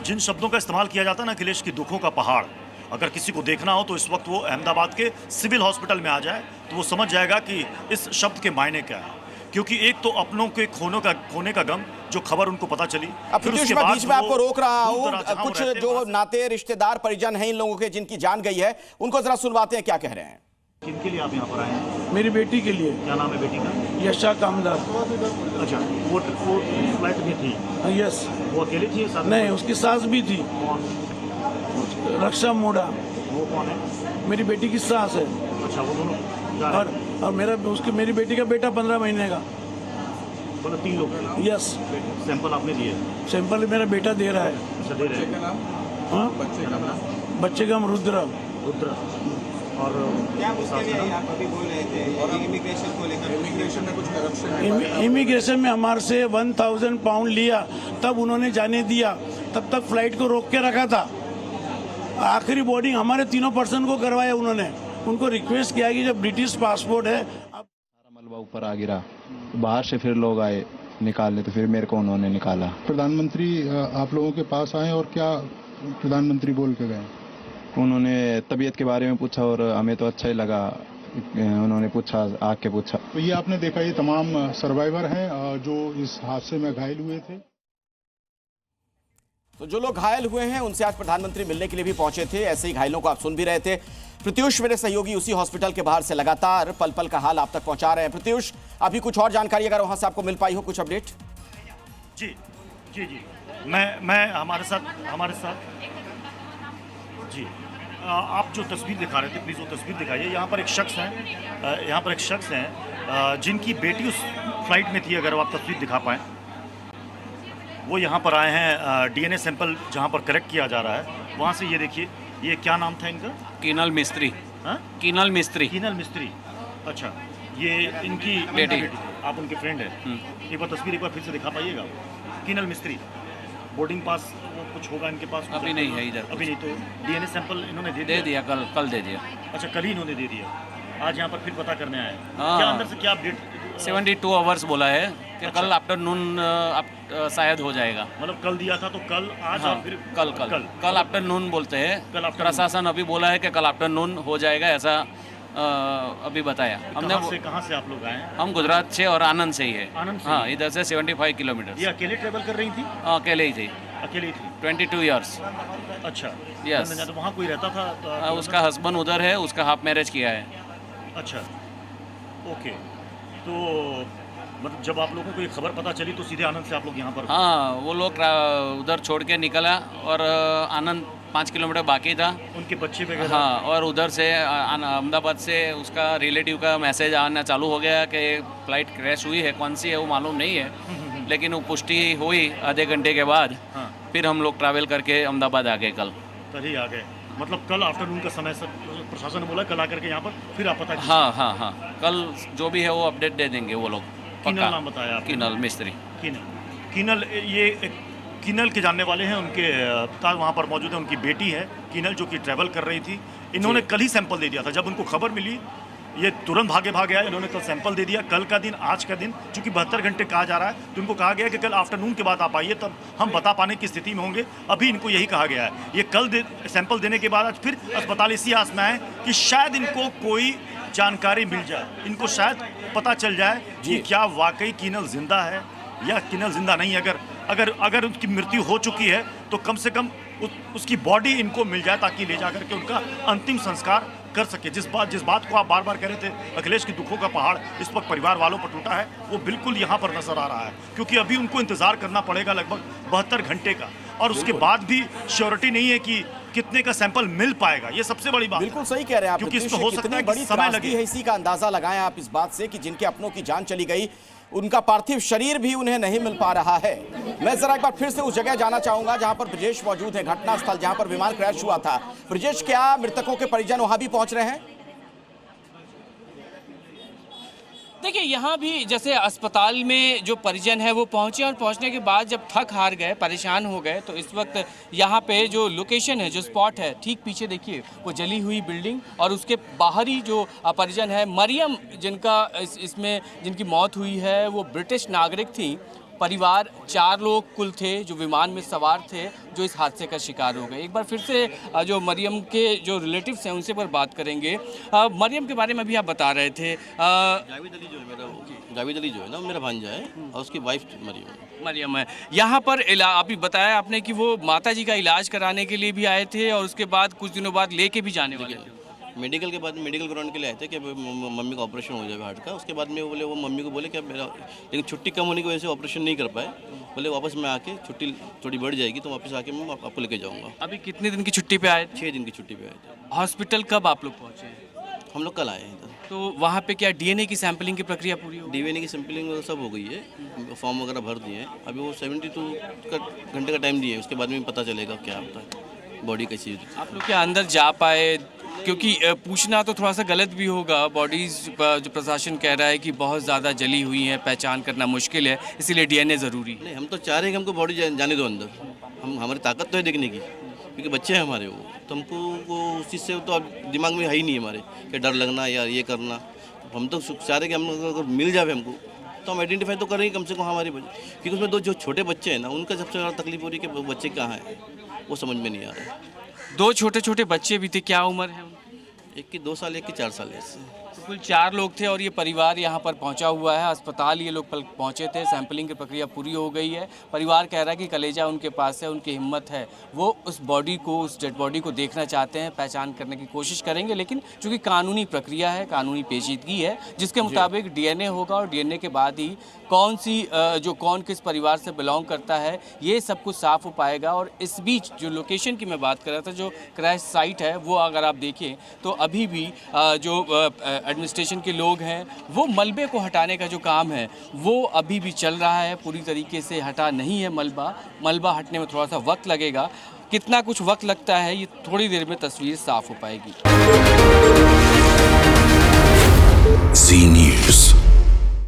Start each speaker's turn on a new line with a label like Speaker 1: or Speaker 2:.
Speaker 1: जिन शब्दों का इस्तेमाल किया जाता है ना अखिलेश की दुखों का पहाड़, अगर किसी को देखना हो तो इस वक्त वो अहमदाबाद के सिविल हॉस्पिटल में आ जाए तो वो समझ जाएगा कि इस शब्द के मायने क्या है। क्योंकि एक तो अपनों के खोने का गम, जो खबर उनको पता चली।
Speaker 2: फिर उसके बाद बीच में आपको रोक रहा हूँ, कुछ जो नाते रिश्तेदार परिजन हैं इन लोगों के जिनकी जान गई है, उनको जरा सुनवाते हैं क्या कह रहे हैं।
Speaker 1: किनके लिए आप यहाँ पर आए हैं?
Speaker 3: मेरी बेटी के लिए।
Speaker 1: क्या नाम है बेटी का?
Speaker 3: यशा कामदार।
Speaker 1: अच्छा, वो फ्लाइट में थी?
Speaker 3: यस।
Speaker 1: वो अकेली थी?
Speaker 3: नहीं, उसकी सास भी थी।
Speaker 1: कौन?
Speaker 3: रक्षा मोड़ा।
Speaker 1: वो कौन है?
Speaker 3: मेरी बेटी की सास है।
Speaker 1: अच्छा, वो दोनों
Speaker 3: और मेरी बेटी का बेटा 15 महीने का।
Speaker 1: मतलब 3 लोग?
Speaker 3: यस।
Speaker 1: सैंपल आपने दिए?
Speaker 3: सैंपल मेरा बेटा दे रहा है।
Speaker 1: अच्छा, दे रहे हैं।
Speaker 3: हाँ,
Speaker 1: बच्चे
Speaker 3: का नाम रुद्र।
Speaker 1: और
Speaker 4: क्या आप अभी बोल रहे थे इमिग्रेशन को लेकर, इमिग्रेशन में कुछ करप्शन?
Speaker 3: इमिग्रेशन में हमारे से 1000 पाउंड लिया, तब उन्होंने जाने दिया, तब तक फ्लाइट को रोक के रखा था। आखिरी बोर्डिंग हमारे 3 पर्सन को करवाया उन्होंने। उनको रिक्वेस्ट किया कि जब ब्रिटिश पासपोर्ट है।
Speaker 5: मलबा ऊपर आ गिरा, बाहर से फिर लोग आए निकालने, तो फिर मेरे को उन्होंने निकाला।
Speaker 6: प्रधानमंत्री आप लोगों के पास आए और क्या प्रधानमंत्री बोल के गए?
Speaker 5: उन्होंने तबीयत के बारे में पूछा और हमें तो अच्छा ही लगा। उन्होंने पूछा, आके पूछा।
Speaker 6: तो ये आपने देखा, ये तमाम सर्वाइवर हैं जो इस हादसे में घायल हुए थे।
Speaker 2: तो जो लोग घायल हुए हैं उनसे आज प्रधानमंत्री मिलने के लिए भी पहुंचे थे। ऐसे ही घायलों को आप सुन भी रहे थे। प्रत्युष मेरे सहयोगी उसी हॉस्पिटल के बाहर से लगातार पल पल का हाल आप तक पहुंचा रहे हैं। प्रत्युष, अभी कुछ और जानकारी अगर वहां से आपको मिल पाई हो, कुछ अपडेट?
Speaker 1: जी जी जी, मैं हमारे साथ जी, आप जो तस्वीर दिखा रहे थे प्लीज़ वो तस्वीर दिखाइए। यहाँ पर एक शख्स हैं जिनकी बेटी उस फ्लाइट में थी। अगर आप तस्वीर दिखा पाएँ, वो यहाँ पर आए हैं। डीएनए सैंपल जहाँ पर कलेक्ट किया जा रहा है, वहाँ से ये देखिए, ये क्या नाम था इनका?
Speaker 7: कीनल मिस्त्री।
Speaker 1: हाँ,
Speaker 7: कीनल मिस्त्री।
Speaker 1: अच्छा, ये इनकी
Speaker 7: बेटी।
Speaker 1: आप उनके फ्रेंड हैं? एक बार तस्वीर एक बार फिर से दिखा पाइएगा। कीनल मिस्त्री, बोर्डिंग पास वो कुछ होगा इनके पास?
Speaker 7: अभी नहीं है इधर।
Speaker 1: अभी नहीं। तो डीएनए सैंपल इन्होंने दे
Speaker 7: दिया? कल दे दिया।
Speaker 1: अच्छा, कल ही इन्होंने दे दिया। आज यहाँ पर फिर पता करने आए। क्या अंदर से क्या अपडेट?
Speaker 7: 72 आवर्स बोला है कि
Speaker 1: अच्छा।
Speaker 7: कल आफ्टरनून शायद हो जाएगा।
Speaker 1: मतलब कल दिया था तो कल, आज?
Speaker 7: हाँ,
Speaker 1: और फिर
Speaker 7: कल आफ्टरनून बोलते हैं। प्रशासन अभी बोला है कि कल आफ्टरनून हो जाएगा, ऐसा अभी बताया हमने।
Speaker 1: कहाँ से आप लोग आए हैं?
Speaker 7: हम गुजरात से और आनंद से ही है।
Speaker 1: आनंद से?
Speaker 7: हाँ, इधर से 75 किलोमीटर।
Speaker 1: ये अकेले ट्रेवल कर रही थी?
Speaker 7: अकेले ही थी। 22 ईयर्स।
Speaker 1: अच्छा,
Speaker 7: यस।
Speaker 1: तो वहाँ कोई रहता था? तो
Speaker 7: उसका हस्बैंड उधर है, उसका हाफ मैरिज किया है।
Speaker 1: अच्छा, ओके। तो मतलब जब आप लोगों को ये खबर पता चली तो सीधे आनंद से आप लोग यहाँ पर?
Speaker 7: हाँ, वो लोग उधर छोड़ के निकला और आनंद 5 किलोमीटर बाकी था।
Speaker 1: उनके बच्चे वगैरह?
Speaker 7: हाँ, और उधर से अहमदाबाद से उसका रिलेटिव का मैसेज आना चालू हो गया कि फ्लाइट क्रैश हुई है। कौन सी है वो मालूम नहीं है, लेकिन वो पुष्टि हुई आधे घंटे के बाद।
Speaker 1: हाँ।
Speaker 7: फिर हम लोग ट्रैवल करके अहमदाबाद आ गए। कल
Speaker 1: ही आ गए? मतलब कल आफ्टरनून का समय से प्रशासन ने बोला कल आकर के यहाँ पर फिर आप पता?
Speaker 7: हाँ, कल जो भी है वो अपडेट दे देंगे वो लोग।
Speaker 1: कीनल नाम बताया आपने?
Speaker 7: कीनल मिस्त्री।
Speaker 1: कीनल, ये कीनल के जानने वाले हैं। उनके पिता वहाँ पर मौजूद है। उनकी बेटी है कीनल जो कि ट्रैवल कर रही थी। इन्होंने कल ही सैंपल दे दिया था। जब उनको खबर मिली ये तुरंत भागे आए। इन्होंने कल सैंपल दे दिया। कल का दिन, आज का दिन चूँकि 72 घंटे कहा जा रहा है, तो उनको कहा गया कि कल आफ्टरनून के बाद आप आइए, तब हम बता पाने की स्थिति में होंगे। अभी इनको यही कहा गया है। ये कल सैंपल देने के बाद आज फिर अस्पताल इसी आस में आए कि शायद इनको कोई जानकारी मिल जाए, इनको शायद पता चल जाए कि क्या वाकई कीनल जिंदा है या कीनल जिंदा नहीं। अगर उसकी मृत्यु हो चुकी है तो कम से कम उसकी बॉडी इनको मिल जाए, ताकि ले जाकर के उनका अंतिम संस्कार कर सके। जिस बात को आप बार बार कह रहे थे, अखिलेश की दुखों का पहाड़ इस वक्त परिवार वालों पर टूटा है, वो बिल्कुल यहाँ पर नजर आ रहा है। क्योंकि अभी उनको इंतजार करना पड़ेगा लगभग 72 घंटे का, और उसके बाद भी श्योरिटी नहीं है कि कितने का सैंपल मिल पाएगा। ये सबसे बड़ी बात।
Speaker 2: बिल्कुल सही कह रहे हैं आप,
Speaker 1: क्योंकि इसमें हो सकता है
Speaker 2: बड़ी समय लगे है। इसी का अंदाजा लगाएं आप इस बात से कि जिनके अपनों की जान चली गई, उनका पार्थिव शरीर भी उन्हें नहीं मिल पा रहा है। मैं जरा एक बार फिर से उस जगह जाना चाहूंगा जहां पर ब्रजेश मौजूद है, घटनास्थल जहां पर विमान क्रैश हुआ था। ब्रजेश, क्या मृतकों के परिजन वहां भी पहुंच रहे हैं?
Speaker 8: देखिए, यहाँ भी जैसे अस्पताल में जो परिजन है वो पहुँचे, और पहुँचने के बाद जब थक हार गए, परेशान हो गए, तो इस वक्त यहाँ पे जो लोकेशन है, जो स्पॉट है, ठीक पीछे देखिए वो जली हुई बिल्डिंग, और उसके बाहरी जो परिजन है, मरियम जिनका इसमें जिनकी मौत हुई है, वो ब्रिटिश नागरिक थी। परिवार 4 लोग कुल थे जो विमान में सवार थे, जो इस हादसे का शिकार हो गए। एक बार फिर से जो मरियम के जो रिलेटिव्स हैं उनसे पर बात करेंगे। मरियम के बारे में अभी आप बता रहे थे।
Speaker 9: जावेद अली जो है ना, मेरा भांजा है और उसकी वाइफ
Speaker 8: मरियम है। यहाँ पर अभी बताया आपने कि वो माता जी का इलाज कराने के लिए भी आए थे और उसके बाद कुछ दिनों बाद लेके भी जाने वाले थे।
Speaker 9: मेडिकल के बाद मेडिकल कराने के लिए आए थे कि मम्मी का ऑपरेशन हो जाएगा हार्ट का। उसके बाद में वो मम्मी को बोले कि मेरा, लेकिन छुट्टी कम होने की वजह से ऑपरेशन नहीं कर पाए। बोले वापस मैं आके छुट्टी थोड़ी बढ़ जाएगी तो वापस आके मैं आपको लेके जाऊँगा।
Speaker 8: अभी कितने दिन की छुट्टी पे आए?
Speaker 9: 6 दिन की छुट्टी पे आए थे।
Speaker 8: हॉस्पिटल कब आप लोग पहुँचे?
Speaker 9: हम लोग कल आए हैं इधर।
Speaker 8: तो वहाँ पे क्या डीएनए की सैंपलिंग की प्रक्रिया पूरी हो?
Speaker 9: डीएनए की सैंपलिंग सब हो गई है, फॉर्म वगैरह भर दिए हैं। अभी वो 72 घंटे का टाइम दिए, उसके बाद में पता चलेगा क्या होता है, बॉडी कैसी।
Speaker 8: आप लोग क्या अंदर जा पाए? क्योंकि पूछना तो थोड़ा सा गलत भी होगा। बॉडीज़ जो प्रशासन कह रहा है कि बहुत ज़्यादा जली हुई हैं, पहचान करना मुश्किल है, इसीलिए डीएनए ज़रूरी।
Speaker 9: नहीं, हम तो चाह रहे हैं कि हमको बॉडी जाने दो अंदर। हमारी ताकत तो है देखने की, क्योंकि बच्चे हैं हमारे वो, तो हमको वो उस चीज़ से तो अब दिमाग में है ही नहीं हमारे कि डर लगना या ये करना। हम तो चाह रहे कि हम अगर मिल जाए हमको तो हम आइडेंटिफाई तो करेंगे कम से कम हमारे बच्चे, क्योंकि उसमें 2 जो छोटे बच्चे हैं ना, उनका सबसे ज़्यादा तकलीफ हो रही है कि बच्चे कहाँ हैं, वो समझ में नहीं आ रहा है।
Speaker 8: 2 छोटे छोटे बच्चे भी थे, क्या उम्र है?
Speaker 9: एक की 2 साल, एक की 4 साल है।
Speaker 8: तो कुल 4 लोग थे और ये परिवार यहाँ पर पहुँचा हुआ है। अस्पताल ये लोग पहुँचे थे, सैंपलिंग की प्रक्रिया पूरी हो गई है। परिवार कह रहा है कि कलेजा उनके पास है, उनकी हिम्मत है, वो उस बॉडी को, उस डेड बॉडी को देखना चाहते हैं, पहचान करने की कोशिश करेंगे। लेकिन चूँकि कानूनी प्रक्रिया है, कानूनी पेचीदगी है, जिसके मुताबिक डीएनए होगा और डीएनए के बाद ही कौन किस परिवार से बिलोंग करता है, ये सब कुछ साफ हो पाएगा। और इस बीच जो लोकेशन की मैं बात कर रहा था, जो क्रैश साइट है, वो अगर आप देखें तो अभी भी जो एडमिनिस्ट्रेशन के लोग हैं वो मलबे को हटाने का जो काम है वो अभी भी चल रहा है। पूरी तरीके से हटा नहीं है मलबा हटने में थोड़ा सा वक्त लगेगा। कितना कुछ वक्त लगता है ये थोड़ी देर में तस्वीर साफ हो पाएगी।